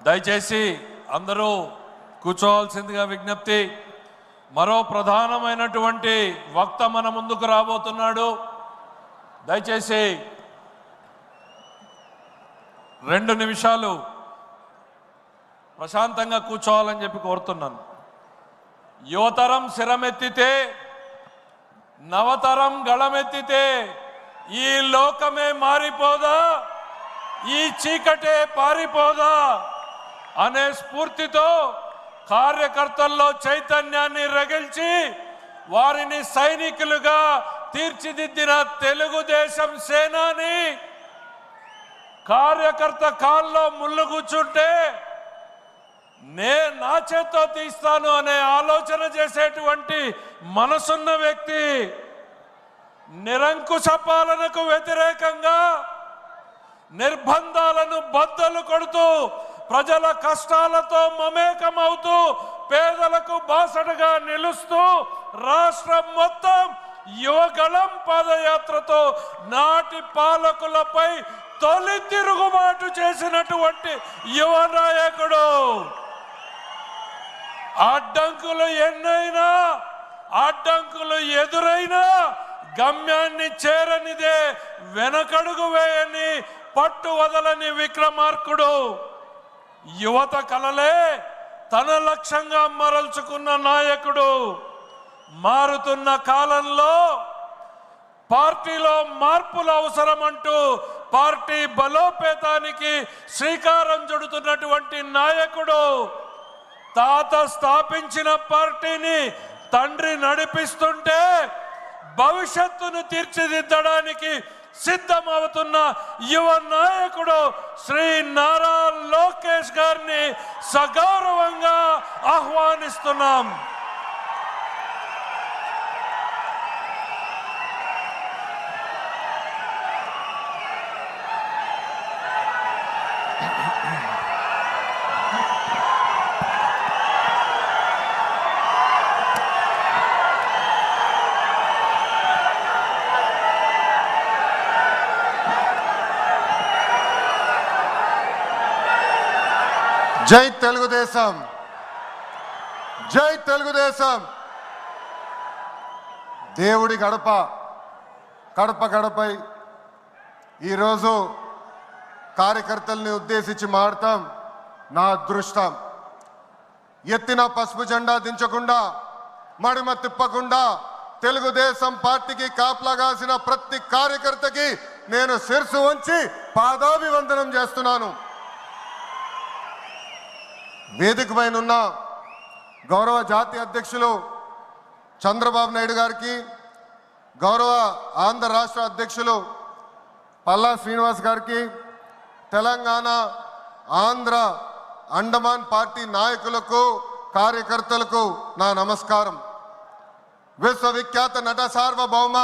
దయచేసి అందరూ కూర్చోవాల్సిందిగా విజ్ఞప్తి. మరో ప్రధానమైనటువంటి వక్త మన ముందుకు రాబోతున్నాడు. దయచేసి 2 నిమిషాలు ప్రశాంతంగా కూర్చోవాలని చెప్పి కోరుతున్నాను. యువతరం శిరమెత్తితే, నవతరం గళమెత్తితే ఈ లోకమే మారిపోదా, ఈ చీకటే పారిపోదా అనే స్ఫూర్తితో కార్యకర్తల్లో చైతన్యాన్ని రగిల్చి వారిని సైనికులుగా తీర్చిదిద్దిన తెలుగుదేశం సేనాని కార్యకర్త కాల్లో ముళ్ళు కూర్చుంటే నా చేత్తో తీస్తాను అనే ఆలోచన చేసేటువంటి మనసున్న వ్యక్తి, నిరంకుశ పాలనకు వ్యతిరేకంగా నిర్బంధాలను బద్దలు కొడుతూ ప్రజల కష్టాలతో మమేకమవుతూ పేదలకు బాసటగా నిలుస్తూ రాష్ట్రం మొత్తం యువగళం పాదయాత్రతో నాటి పాలకులపై తొలి తిరుగుబాటు చేసినటువంటి యువ నాయకుడు. అడ్డంకులు ఎన్నైనా, అడ్డంకులు ఎదురైనా గమ్యాన్ని చేరనిదే వెనకడుగు వేయని పట్టు వదలని విక్రమార్కుడు. యువత కలలే తన లక్ష్యంగా మరల్చుకున్న నాయకుడు. మారుతున్న కాలంలో పార్టీలో మార్పులు అవసరమంటూ పార్టీ బలోపేతానికి శ్రీకారం చుడుతున్నటువంటి నాయకుడు. తాత స్థాపించిన పార్టీని తండ్రి నడిపిస్తుంటే భవిష్యత్తును తీర్చిదిద్దడానికి సిద్ధమవుతున్న యువ నాయకుడు శ్రీ నారా లోకేష్ గారిని సగౌరవంగా ఆహ్వానిస్తున్నాం. జై తెలుగుదేశం, జై తెలుగుదేశం. దేవుడి గడప గడపై ఈరోజు కార్యకర్తల్ని ఉద్దేశించి మాడతాం నా అదృష్టం. ఎత్తిన పసుపు జెండా దించకుండా, మడిమ తిప్పకుండా తెలుగుదేశం పార్టీకి కాపలాగాసిన ప్రతి కార్యకర్తకి నేను శిరసు వంచి పాదాభివందనం చేస్తున్నాను. వేదిక పైన ఉన్న గౌరవ జాతీయ అధ్యక్షులు చంద్రబాబు నాయుడు గారికి, గౌరవ ఆంధ్ర రాష్ట్ర అధ్యక్షులు పల్లా శ్రీనివాస్ గారికి, తెలంగాణ, ఆంధ్ర, అండమాన్ పార్టీ నాయకులకు, కార్యకర్తలకు నా నమస్కారం. విశ్వవిఖ్యాత నట సార్వభౌమ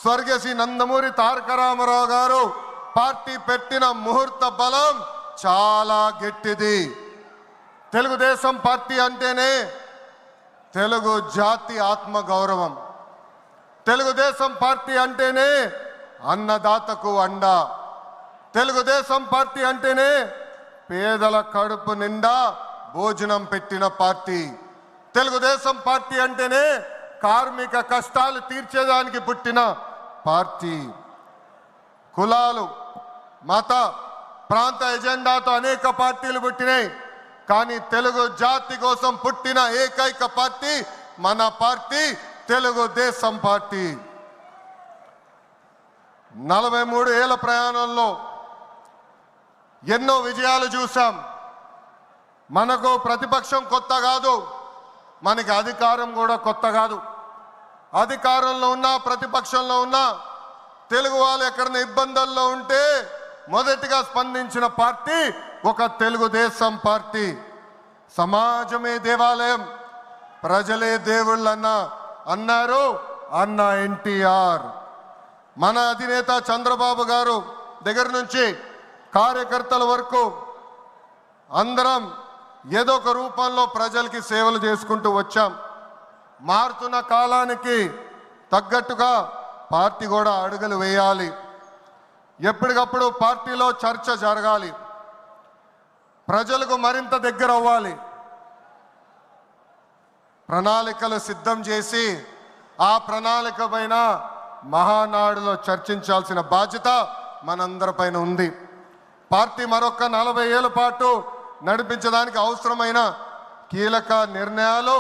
స్వర్గీయ శ్రీ నందమూరి తారక రామారావు గారు పార్టీ పెట్టిన ముహూర్త బలం చాలా గట్టిది. తెలుగుదేశం పార్టీ అంటేనే తెలుగు జాతి ఆత్మ గౌరవం. తెలుగుదేశం పార్టీ అంటేనే అన్నదాతకు అండ. తెలుగుదేశం పార్టీ అంటేనే పేదల కడుపు నిండా భోజనం పెట్టిన పార్టీ. తెలుగుదేశం పార్టీ అంటేనే కార్మిక కష్టాలు తీర్చేదానికి పుట్టిన పార్టీ. కులాలు, మత, ప్రాంత ఎజెండాతో అనేక పార్టీలు పుట్టినాయి. కానీ తెలుగు జాతి కోసం పుట్టిన ఏకైక పార్టీ మన పార్టీ తెలుగుదేశం పార్టీ. 43 ఏళ్ల ప్రయాణంలో ఎన్నో విజయాలు చూసాం. మనకు ప్రతిపక్షం కొత్త కాదు, మనకి అధికారం కూడా కొత్త కాదు. అధికారంలో ఉన్నా ప్రతిపక్షంలో ఉన్నా తెలుగు వాళ్ళు ఎక్కడైనా ఇబ్బందుల్లో ఉంటే మొదటిగా స్పందించిన పార్టీ ఒక తెలుగుదేశం పార్టీ. సమాజమే దేవాలయం, ప్రజలే దేవుళ్ళన్న అన్నారు అన్న ఎన్టీఆర్. మన అధినేత చంద్రబాబు గారు దగ్గర నుంచి కార్యకర్తల వరకు అందరం ఏదో ఒక రూపంలో ప్రజలకి సేవలు చేసుకుంటూ వచ్చాం. మారుతున్న కాలానికి తగ్గట్టుగా పార్టీ కూడా అడుగులు వేయాలి. ఎప్పటికప్పుడు పార్టీలో చర్చ జరగాలి. ప్రజలకు మరింత దగ్గర అవ్వాలి. ప్రణాళికలు సిద్ధం చేసి ఆ ప్రణాళిక పైన మహానాడులో చర్చించాల్సిన బాధ్యత మనందరిపైన ఉంది. పార్టీ మరొక 40 ఏళ్ల పాటు నడిపించడానికి అవసరమైన కీలక నిర్ణయాలు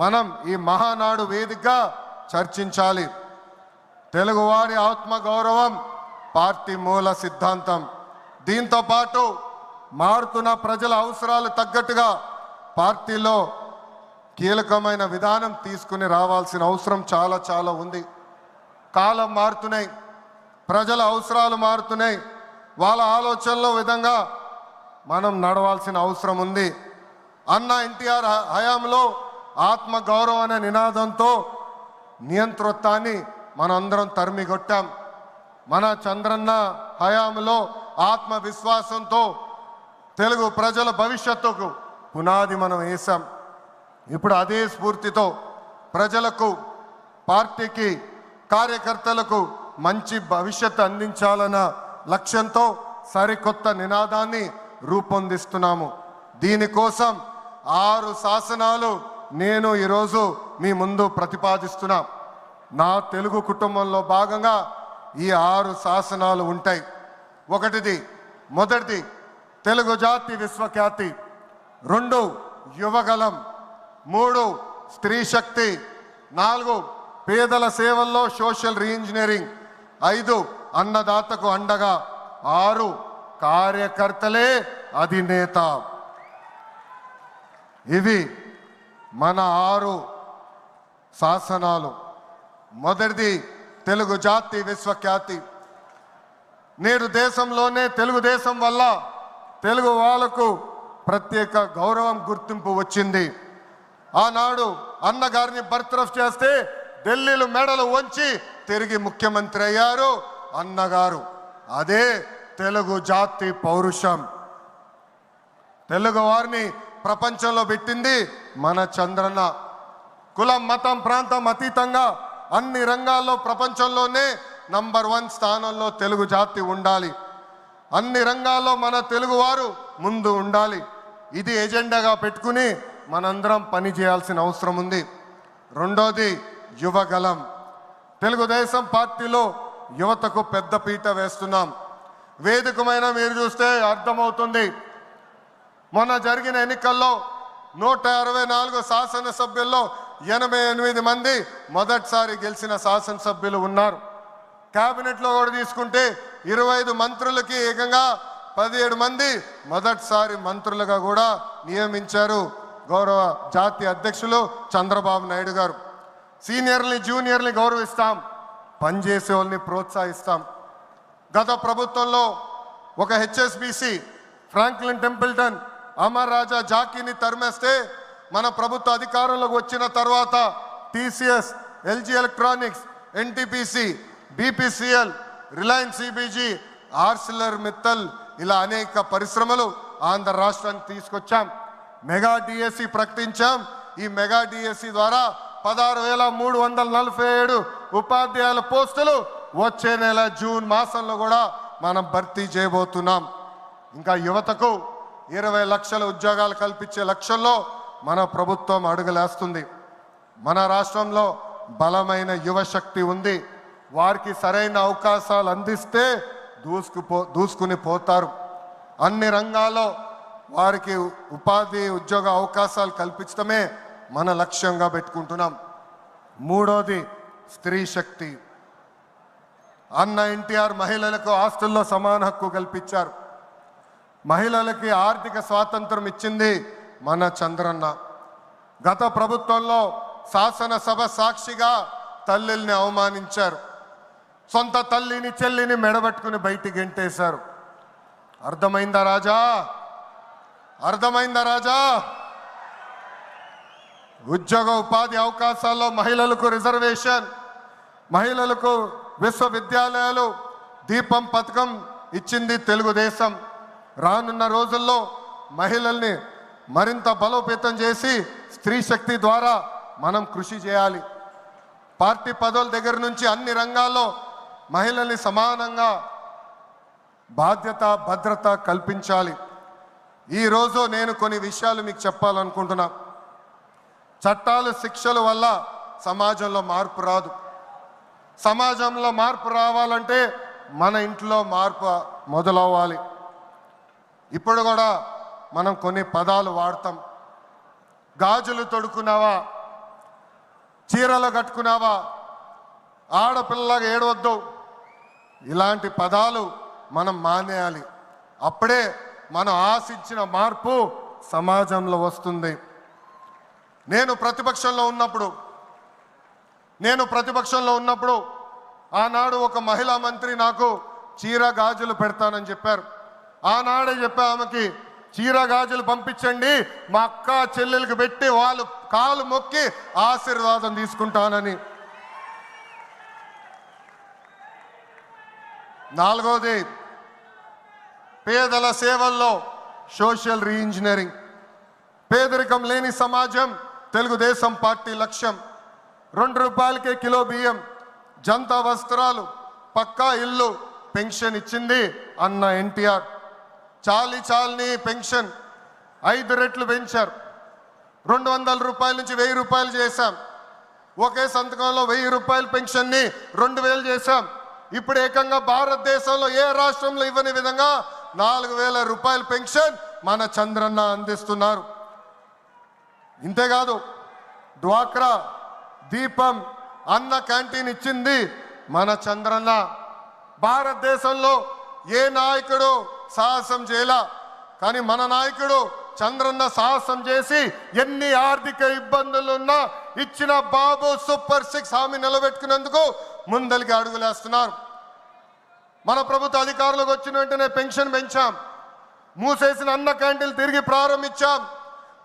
మనం ఈ మహానాడు వేదికగా చర్చించాలి. తెలుగువారి ఆత్మ గౌరవం పార్టీ మూల సిద్ధాంతం. దీంతో పాటు మారుతున్న ప్రజల అవసరాలు తగ్గట్టుగా పార్టీలో కీలకమైన విధానం తీసుకుని రావాల్సిన అవసరం చాలా చాలా ఉంది. కాలం మారుతున్నాయి, ప్రజల అవసరాలు మారుతున్నాయి, వాళ్ళ ఆలోచనల విధంగా మనం నడవాల్సిన అవసరం ఉంది. అన్న ఎన్టీఆర్ హయాంలో ఆత్మ గౌరవం అనే నినాదంతో నియంతృత్వాన్ని మనందరం తరిమికొట్టాం. మన చంద్రన్న హయాంలో ఆత్మవిశ్వాసంతో తెలుగు ప్రజల భవిష్యత్తుకు పునాది మనం వేశాం. ఇప్పుడు అదే స్ఫూర్తితో ప్రజలకు, పార్టీకి, కార్యకర్తలకు మంచి భవిష్యత్తు అందించాలన్న లక్ష్యంతో సరికొత్త నినాదాన్ని రూపొందిస్తున్నాము. దీనికోసం 6 శాసనాలు నేను ఈరోజు మీ ముందు ప్రతిపాదిస్తున్నా. నా తెలుగు కుటుంబంలో భాగంగా ఈ 6 శాసనాలు ఉంటాయి. మొదటిది తెలుగు జాతి విశ్వఖ్యాతి, 2 యువగలం, 3 స్త్రీ శక్తి, 4 పేదల సేవల్లో సోషల్ రీఇంజనీరింగ్, 5 అన్నదాతకు అండగా, 6 కార్యకర్తలే అధినేత. ఇవి మన 6 శాసనాలు. మొదటిది తెలుగు జాతి విశ్వఖ్యాతి. నేడు దేశంలోనే తెలుగుదేశం వల్ల తెలుగు వాళ్ళకు ప్రత్యేక గౌరవం, గుర్తింపు వచ్చింది. ఆనాడు అన్నగారిని బర్తరఫ్ చేస్తే ఢిల్లీలో మెడలు వంచి తిరిగి ముఖ్యమంత్రి అయ్యారు అన్నగారు. అదే తెలుగు జాతి పౌరుషం. తెలుగు వారిని ప్రపంచంలో పెట్టింది మన చంద్రన్న. కులం, మతం, ప్రాంతం అతీతంగా అన్ని రంగాల్లో ప్రపంచంలోనే నంబర్ 1 స్థానంలో తెలుగు జాతి ఉండాలి. అన్ని రంగాల్లో మన తెలుగువారు ముందు ఉండాలి. ఇది ఎజెండాగా పెట్టుకుని మనందరం పని చేయాల్సిన అవసరం ఉంది. రెండోది యువగలం. తెలుగుదేశం పార్టీలో యువతకు పెద్ద పీట వేస్తున్నాం. వేదికమైన మీరు చూస్తే అర్థమవుతుంది. మొన్న జరిగిన ఎన్నికల్లో 164 శాసనసభ్యుల్లో 88 మంది మొదటిసారి గెలిచిన శాసనసభ్యులు ఉన్నారు. క్యాబినెట్లో కూడా తీసుకుంటే 25 మంత్రులకి ఏకంగా 17 మంది మొదటిసారి మంత్రులుగా కూడా నియమించారు గౌరవ జాతీయ అధ్యక్షులు చంద్రబాబు నాయుడు గారు. సీనియర్ని, జూనియర్ని గౌరవిస్తాం, పనిచేసే వాళ్ళని ప్రోత్సహిస్తాం. గత ప్రభుత్వంలో ఒక HSBC, Franklin Templeton, Amar Raja జాకీని తరిమేస్తే మన ప్రభుత్వ అధికారంలోకి వచ్చిన తర్వాత TCS, LG electronics, NTPC, BPCL, Reliance CBG, Arcelor Mittal ఇలా అనేక పరిశ్రమలు ఆంధ్ర రాష్ట్రానికి తీసుకొచ్చాం. మెగా డిఎస్సి ప్రకటించాం. ఈ మెగా డిఎస్సి ద్వారా 16,347 ఉపాధ్యాయుల పోస్టులు వచ్చే నెల జూన్ మాసంలో కూడా మనం భర్తీ చేయబోతున్నాం. ఇంకా యువతకు 20 లక్షల ఉద్యోగాలు కల్పించే లక్ష్యంలో మన ప్రభుత్వం అడుగులేస్తుంది. మన రాష్ట్రంలో బలమైన యువశక్తి ఉంది. వారికి సరైన అవకాశాలు అందిస్తే దూసుకుని పోతారు. అన్ని రంగాల్లో వారికి ఉపాధి, ఉద్యోగ అవకాశాలు కల్పించడమే మన లక్ష్యంగా పెట్టుకుంటున్నాం. మూడోది స్త్రీ శక్తి. అన్న ఎన్టీఆర్ మహిళలకు ఆస్తుల్లో సమాన హక్కు కల్పించారు. మహిళలకి ఆర్థిక స్వాతంత్రం ఇచ్చింది మన చంద్రన్న. గత ప్రభుత్వంలో శాసనసభ సాక్షిగా తల్లిల్ని అవమానించారు. సొంత తల్లిని, చెల్లిని మెడబెట్టుకుని బయటికి గెంటేశారు. అర్థమైందా రాజా? అర్థమైందా రాజా? ఉద్యోగ ఉపాధి అవకాశాల్లో మహిళలకు రిజర్వేషన్, మహిళలకు విశ్వవిద్యాలయాలు, దీపం పథకం ఇచ్చింది తెలుగుదేశం. రానున్న రోజుల్లో మహిళల్ని మరింత బలోపేతం చేసి స్త్రీ శక్తి ద్వారా మనం కృషి చేయాలి. పార్టీ పదవుల దగ్గర నుంచి అన్ని రంగాల్లో మహిళల్ని సమానంగా బాధ్యత, భద్రత కల్పించాలి. ఈరోజు నేను కొన్ని విషయాలు మీకు చెప్పాలనుకుంటున్నా. చట్టాలు శిక్షల వల్ల సమాజంలో మార్పు రాదు. సమాజంలో మార్పు రావాలంటే మన ఇంట్లో మార్పు మొదలవ్వాలి. ఇప్పుడు కూడా మనం కొన్ని పదాలు వాడతాం. గాజులు తొడుక్కున్నావా, చీరలు కట్టుకున్నావా, ఆడపిల్లగా ఏడవద్దు, ఇలాంటి పదాలు మనం మానేయాలి. అప్పుడే మనం ఆశించిన మార్పు సమాజంలో వస్తుంది. నేను ప్రతిపక్షంలో ఉన్నప్పుడు ఆనాడు ఒక మహిళా మంత్రి నాకు చీర గాజులు పెడతానని చెప్పారు. ఆనాడే చెప్పా ఆమెకి, చీర గాజులు పంపించండి, మా అక్క చెల్లెలకు పెట్టి వాళ్ళు కాలు మొక్కి ఆశీర్వాదం తీసుకుంటానని. నాలుగోది, పేదల సేవల్లో సోషల్ రీఇంజనీరింగ్. పేదరికం లేని సమాజం తెలుగుదేశం పార్టీ లక్ష్యం. 2 రూపాయలకే కిలో బియ్యం, జంతా వస్త్రాలు, పక్కా ఇల్లు, పెన్షన్ ఇచ్చింది అన్న ఎన్టీఆర్. చాలని పెన్షన్ 5 రెట్లు పెంచారు. 200 రూపాయల నుంచి 1000 రూపాయలు చేశాం. ఒకే సంతకంలో 1000 రూపాయల పెన్షన్ని 2000 చేశాం. ఇప్పుడు ఏకంగా భారతదేశంలో ఏ రాష్ట్రంలో ఇవ్వని విధంగా 4000 రూపాయల పెన్షన్ మన చంద్రన్న అందిస్తున్నారు. ఇంతేకాదు, డ్వాక్రా, దీపం, అన్న క్యాంటీన్ ఇచ్చింది మన చంద్రన్న. భారతదేశంలో ఏ నాయకుడు సాహసం చేయలా, కానీ మన నాయకుడు చంద్రన్న సాహసం చేసి ఎన్ని ఆర్థిక ఇబ్బందులున్నా ఇచ్చిన బాబు సూపర్ 6 హామీ నిలబెట్టుకునేందుకు ముందలికి అడుగులేస్తున్నారు. మన ప్రభుత్వ అధికారులకు వచ్చిన వెంటనే పెన్షన్ పెంచాం. మూసేసిన అన్న క్యాంటీన్లు తిరిగి ప్రారంభించాం.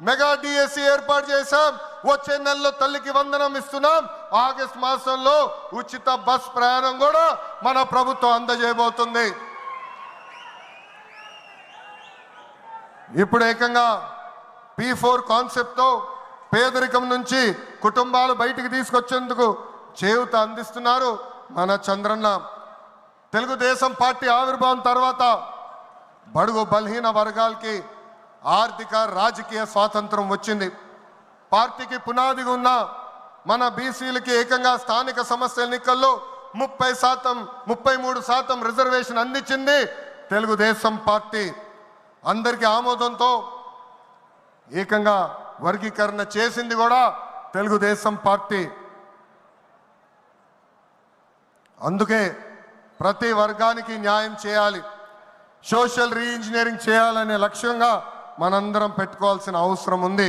మెగా డిఎస్సి ఏర్పాటు చేశాం. వచ్చే నెలలో తల్లికి వందనం ఇస్తున్నాం. ఆగస్టు మాసంలో ఉచిత బస్ ప్రయాణం కూడా మన ప్రభుత్వం అందజేయబోతుంది. ఇప్పుడు ఏకంగా P4 కాన్సెప్ట్తో పేదరికం నుంచి కుటుంబాలు బయటికి తీసుకొచ్చేందుకు చేయూత అందిస్తున్నారు మన చంద్రన్న. తెలుగుదేశం పార్టీ ఆవిర్భావం తర్వాత బడుగు బలహీన వర్గాలకి ఆర్థిక రాజకీయ స్వాతంత్రం వచ్చింది. పార్టీకి పునాదిగా ఉన్న మన బీసీలకి ఏకంగా స్థానిక సంస్థల ఎన్నికల్లో 33% రిజర్వేషన్ అందించింది తెలుగుదేశం పార్టీ. అందరికీ ఆమోదంతో ఏకంగా వర్గీకరణ చేసింది కూడా తెలుగుదేశం పార్టీ. అందుకే ప్రతి వర్గానికి న్యాయం చేయాలి, సోషల్ రీఇంజనీరింగ్ చేయాలనే లక్ష్యంగా మనందరం పెట్టుకోవాల్సిన అవసరం ఉంది.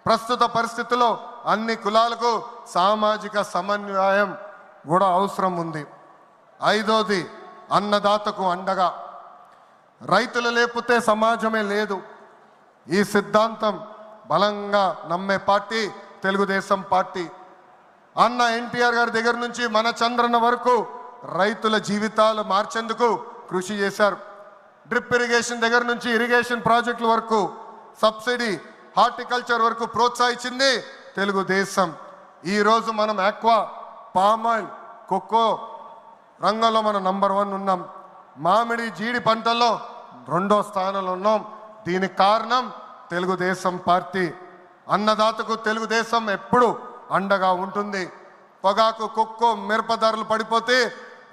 ప్రస్తుత పరిస్థితుల్లో అన్ని కులాలకు సామాజిక సమన్వయం కూడా అవసరం ఉంది. 5వది, అన్నదాతకు అండగా. రైతులు లేకపోతే సమాజమే లేదు. ఈ సిద్ధాంతం బలంగా నమ్మే పార్టీ తెలుగుదేశం పార్టీ. అన్న ఎన్టీఆర్ గారి దగ్గర నుంచి మన చంద్రన్న వరకు రైతుల జీవితాలు మార్చేందుకు కృషి చేశారు. డ్రిప్ ఇరిగేషన్ దగ్గర నుంచి ఇరిగేషన్ ప్రాజెక్టుల వరకు, సబ్సిడీ, హార్టికల్చర్ వరకు ప్రోత్సహించింది తెలుగుదేశం. ఈరోజు మనం ఆక్వా, పామాయిల్, కోకో రంగంలో మనం నంబర్ 1 ఉన్నాం. మామిడి, జీడి పంటల్లో 2వ స్థానంలో ఉన్నాం. దీనికి కారణం తెలుగుదేశం పార్టీ. అన్నదాతకు తెలుగుదేశం ఎప్పుడు అండగా ఉంటుంది. పొగాకు, కొక్కో, మిరప ధరలు పడిపోతే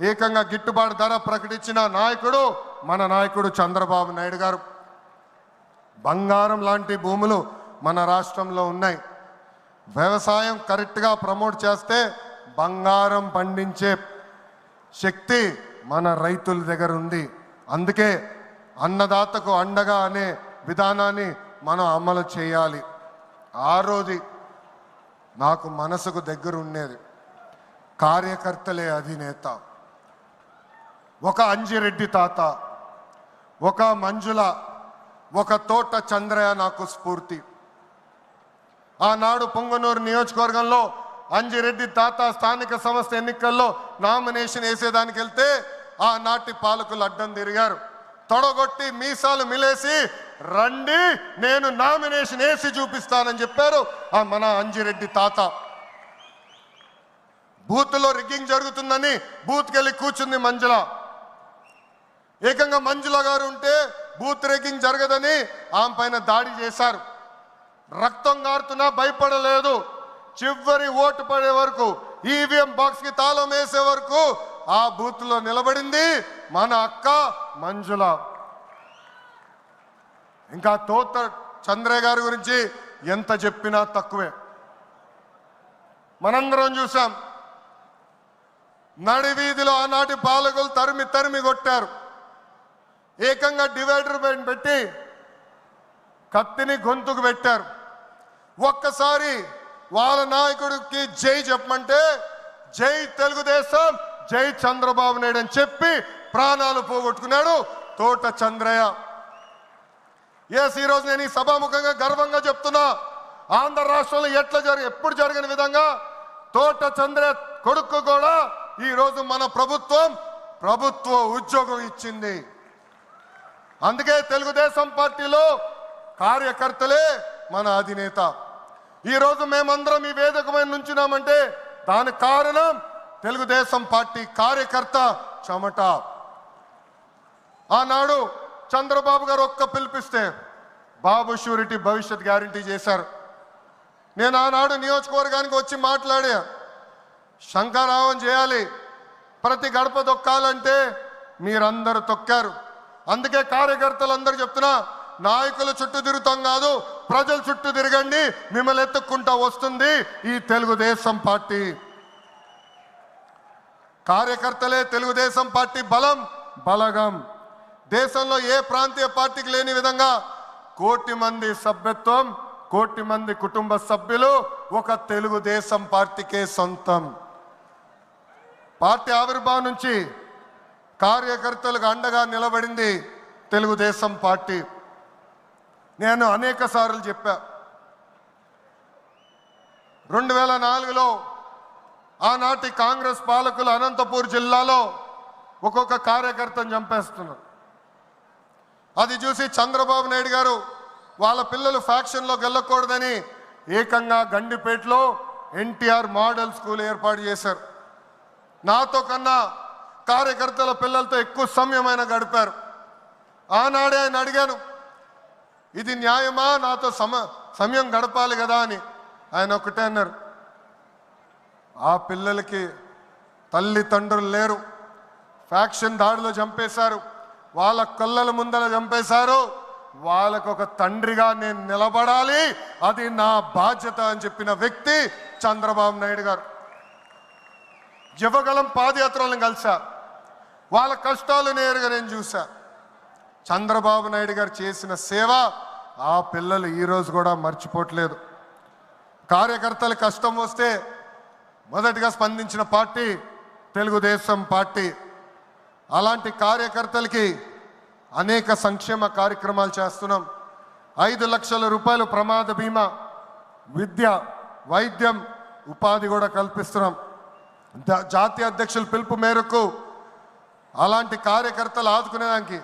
ఏకంగా గిట్టుబాటు ధర ప్రకటించిన నాయకుడు మన నాయకుడు చంద్రబాబు నాయుడు గారు. బంగారం లాంటి భూములు మన రాష్ట్రంలో ఉన్నాయి. వ్యవసాయం కరెక్ట్గా ప్రమోట్ చేస్తే బంగారం పండించే శక్తి మన రైతుల దగ్గర ఉంది. అందుకే అన్నదాతకు అండగా అనే విధానాన్ని మనం అమలు చేయాలి. 6వది, నాకు మనసుకు దగ్గర ఉండేది, కార్యకర్తలే అధినేత. ఒక అంజిరెడ్డి తాత, ఒక మంజుల, ఒక తోట చంద్రయ్య నాకు స్ఫూర్తి. ఆనాడు పొంగనూరు నియోజకవర్గంలో అంజిరెడ్డి తాత స్థానిక సంస్థ ఎన్నికల్లో నామినేషన్ వేసేదానికి వెళ్తే ఆనాటి పాలకులు అడ్డం తిరిగారు. తొడగొట్టి మీసాలు మిలేసి, రండి నేను నామినేషన్ వేసి చూపిస్తానని చెప్పారు ఆ మన అంజిరెడ్డి తాత. బూత్లో రిగ్గింగ్ జరుగుతుందని బూత్కి వెళ్ళి కూర్చుంది మంజుల. ఏకంగా మంజుల గారు ఉంటే బూత్ రేకింగ్ జరగదని ఆమె పైన దాడి చేశారు. రక్తం గారుతున్నా భయపడలేదు. చివరి ఓటు పడే వరకు, ఈవీఎం బాక్స్ కి తాళం వేసే వరకు ఆ బూత్ లో నిలబడింది మన అక్క మంజుల. ఇంకా తోట చంద్రయ్య గారి గురించి ఎంత చెప్పినా తక్కువే. మనందరం చూసాం, నడివీధిలో ఆనాటి పాలకులు తరిమి తరిమి కొట్టారు. ఏకంగా డివైడర్ పెట్టి కత్తిని గొంతుకు పెట్టారు. ఒక్కసారి వాళ్ళ నాయకుడికి జై చెప్పమంటే జై తెలుగుదేశం, జై చంద్రబాబు నాయుడు అని చెప్పి ప్రాణాలు పోగొట్టుకున్నాడు తోట చంద్రయ్య. ఈరోజు నేను ఈ సభాముఖంగా గర్వంగా చెప్తున్నా, ఆంధ్ర రాష్ట్రంలో ఎప్పుడు జరిగిన విధంగా తోట చంద్రయ్య కొడుకు కూడా ఈరోజు మన ప్రభుత్వ ఉద్యోగం ఇచ్చింది. అందుకే తెలుగుదేశం పార్టీలో కార్యకర్తలే మన అధినేత. ఈరోజు మేమందరం ఈ వేదిక మీద నుంచున్నామంటే దానికి కారణం తెలుగుదేశం పార్టీ కార్యకర్త చెమట. ఆనాడు చంద్రబాబు గారు ఒక్క పిలిపిస్తే బాబు షూరిటీ భవిష్యత్ గ్యారంటీ చేశారు. నేను ఆనాడు నియోజకవర్గానికి వచ్చి మాట్లాడా, శంఖారావం చేయాలి, ప్రతి గడప తొక్కాలంటే మీరందరూ తొక్కారు. అందుకే కార్యకర్తలందరూ చెప్తున్నా, నాయకుల చుట్టూ తిరుగుతాం కాదు, ప్రజల చుట్టూ తిరగండి, మిమ్మల్ని ఎత్తుక్కుంటా వస్తుంది ఈ తెలుగుదేశం పార్టీ. కార్యకర్తలే తెలుగుదేశం పార్టీ బలగం. దేశంలో ఏ ప్రాంతీయ పార్టీకి లేని విధంగా 1 కోటి మంది సభ్యత్వం, 1 కోటి మంది కుటుంబ సభ్యులు ఒక తెలుగుదేశం పార్టీకే సొంతం. పార్టీ ఆవిర్భావం నుంచి కార్యకర్తలకు అండగా నిలబడింది తెలుగుదేశం పార్టీ. నేను అనేక సార్లు చెప్పా, 2004లో ఆనాటి కాంగ్రెస్ పాలకులు అనంతపూర్ జిల్లాలో ఒక్కొక్క కార్యకర్తను చంపేస్తున్నారు. అది చూసి చంద్రబాబు నాయుడు గారు వాళ్ళ పిల్లలు ఫ్యాక్షన్లో వెళ్ళకూడదని ఏకంగా గండిపేటలో ఎన్టీఆర్ మోడల్ స్కూల్ ఏర్పాటు చేశారు. నాతో కన్నా కార్యకర్తల పిల్లలతో ఎక్కువ సమయం ఆయన గడిపారు. ఆనాడే ఆయన అడిగాను, ఇది న్యాయమా, నాతో సమయం గడపాలి కదా అని. ఆయన ఒకటే అన్నారు, ఆ పిల్లలకి తల్లిదండ్రులు లేరు, ఫ్యాక్షన్ దాడిలో చంపేశారు, వాళ్ళ కళ్ళల ముందర చంపేశారు, వాళ్ళకు ఒక తండ్రిగా నేను నిలబడాలి, అది నా బాధ్యత అని చెప్పిన వ్యక్తి చంద్రబాబు నాయుడు గారు. యువగలం పాదయాత్రలను కలిసా, వాళ్ళ కష్టాలు నేరుగా నేను చూసా. చంద్రబాబు నాయుడు గారు చేసిన సేవ ఆ పిల్లలు ఈరోజు కూడా మర్చిపోవట్లేదు. కార్యకర్తలు కష్టం వస్తే మొదటిగా స్పందించిన పార్టీ తెలుగుదేశం పార్టీ. అలాంటి కార్యకర్తలకి అనేక సంక్షేమ కార్యక్రమాలు చేస్తున్నాం. 5 లక్షల రూపాయలు ప్రమాద బీమా, విద్య, వైద్యం, ఉపాధి కూడా కల్పిస్తున్నాం. జాతీయ అధ్యక్షుల పిలుపు మేరకు అలాంటి కార్యకర్తలు ఆదుకునేదానికి,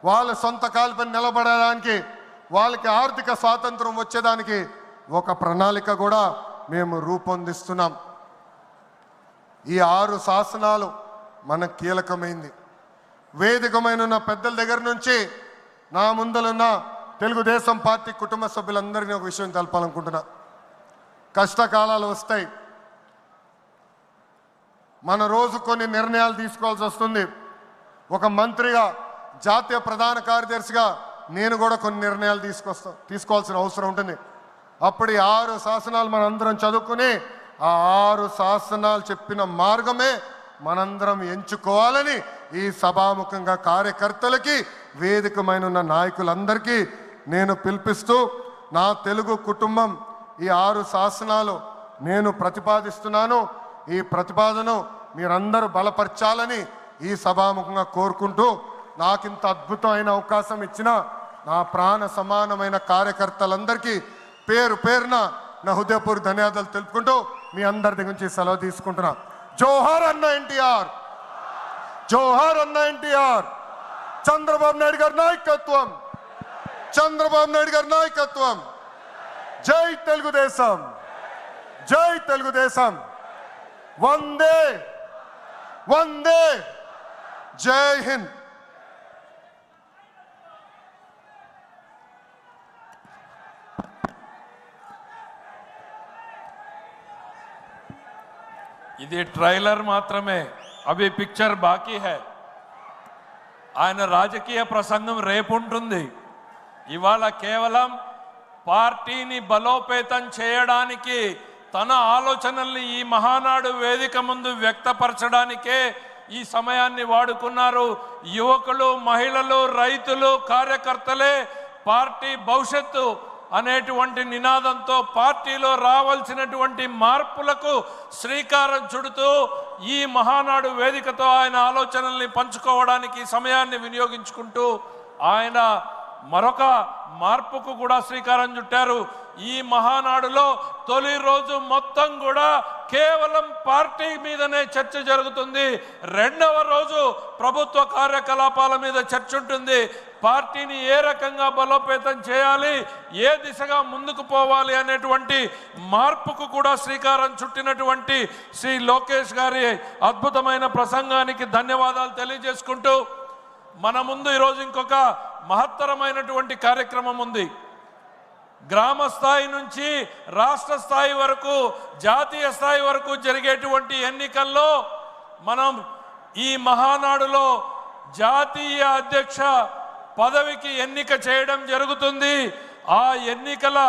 వాళ్ళ సొంత కాలుపై నిలబడడానికి, వాళ్ళకి ఆర్థిక స్వాతంత్రం వచ్చేదానికి ఒక ప్రణాళిక కూడా మేము రూపొందిస్తున్నాం. ఈ 6 శాసనాలు మనకు కీలకమైంది. వేదికమైన పెద్దల దగ్గర నుంచి నా ముందలున్న తెలుగుదేశం పార్టీ కుటుంబ సభ్యులందరినీ ఒక విషయం తెలపాలనుకుంటున్నా. కష్టకాలాలు వస్తాయి, మన రోజు కొన్ని నిర్ణయాలు తీసుకోవాల్సి వస్తుంది. ఒక మంత్రిగా, జాతీయ ప్రధాన కార్యదర్శిగా నేను కూడా కొన్ని నిర్ణయాలు తీసుకోవాల్సిన అవసరం ఉంటుంది. అప్పుడు ఈ 6 శాసనాలు మనందరం చదువుకుని ఆ 6 శాసనాలు చెప్పిన మార్గమే మనందరం ఎంచుకోవాలని ఈ సభాముఖంగా కార్యకర్తలకి, వేదికమైన నాయకులందరికీ నేను పిలిపిస్తూ, నా తెలుగు కుటుంబం ఈ 6 శాసనాలు నేను ప్రతిపాదిస్తున్నాను. ఈ ప్రతిపాదన మీరందరూ బలపరచాలని ఈ సభాముఖంగా కోరుకుంటూ, నాకింత అద్భుతమైన అవకాశం ఇచ్చిన నా ప్రాణ సమానమైన కార్యకర్తలందరికీ పేరు పేరున నా హృదయపూర్వక ధన్యవాదాలు తెలుపుకుంటూ మీ అందరి దగ్గర నుంచి సెలవు తీసుకుంటున్నా. జోహార్ అన్న ఎన్టీఆర్, జోహార్ అన్న ఎన్టీఆర్. చంద్రబాబు నాయుడు గారి నాయకత్వం, చంద్రబాబు నాయుడు గారి నాయకత్వం. జై తెలుగుదేశం, జై తెలుగుదేశం. వందే వందే, జై హింద్. ఇది ట్రైలర్ మాత్రమే, అవి పిక్చర్ బాకీ హై. ఆయన రాజకీయ ప్రసంగం రేపు ఉంటుంది. ఇవాళ కేవలం పార్టీని బలోపేతం చేయడానికి తన ఆలోచనల్ని ఈ మహానాడు వేదిక ముందు వ్యక్తపరచడానికే ఈ సమయాన్ని వాడుకున్నారు. యువకులు, మహిళలు, రైతులు, కార్యకర్తలే పార్టీ భవిష్యత్తు అనేటువంటి నినాదంతో పార్టీలో రావాల్సినటువంటి మార్పులకు శ్రీకారం చుడుతూ ఈ మహానాడు వేదికతో ఆయన ఆలోచనల్ని పంచుకోవడానికి సమయాన్ని వినియోగించుకుంటూ ఆయన మరొక మార్పుకు కూడా శ్రీకారం చుట్టారు. ఈ మహానాడులో తొలి రోజు మొత్తం కూడా కేవలం పార్టీ మీదనే చర్చ జరుగుతుంది. రెండవ రోజు ప్రభుత్వ కార్యకలాపాల మీద చర్చ ఉంటుంది. పార్టీని ఏ రకంగా బలోపేతం చేయాలి, ఏ దిశగా ముందుకు పోవాలి అనేటువంటి మార్పుకు కూడా శ్రీకారం చుట్టినటువంటి శ్రీ లోకేష్ గారి అద్భుతమైన ప్రసంగానికి ధన్యవాదాలు తెలియజేసుకుంటూ మన ముందు ఈరోజు ఇంకొక మహత్తరమైనటువంటి కార్యక్రమం ఉంది. గ్రామ స్థాయి నుంచి రాష్ట్ర స్థాయి వరకు, జాతీయ స్థాయి వరకు జరిగేటువంటి ఎన్నికల్లో మనం ఈ మహానాడులో జాతీయ అధ్యక్ష పదవికి ఎన్నిక చేయడం జరుగుతుంది. ఆ ఎన్నికల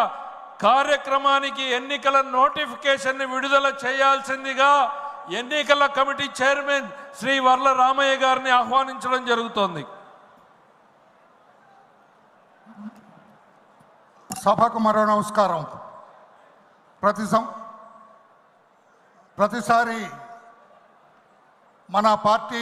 కార్యక్రమానికి ఎన్నికల నోటిఫికేషన్ విడుదల చేయాల్సిందిగా ఎన్నికల కమిటీ చైర్మన్ శ్రీ వర్ల రామయ్య గారిని ఆహ్వానించడం జరుగుతోంది. సభకు మరో నమస్కారం. ప్రతిసారి మన పార్టీ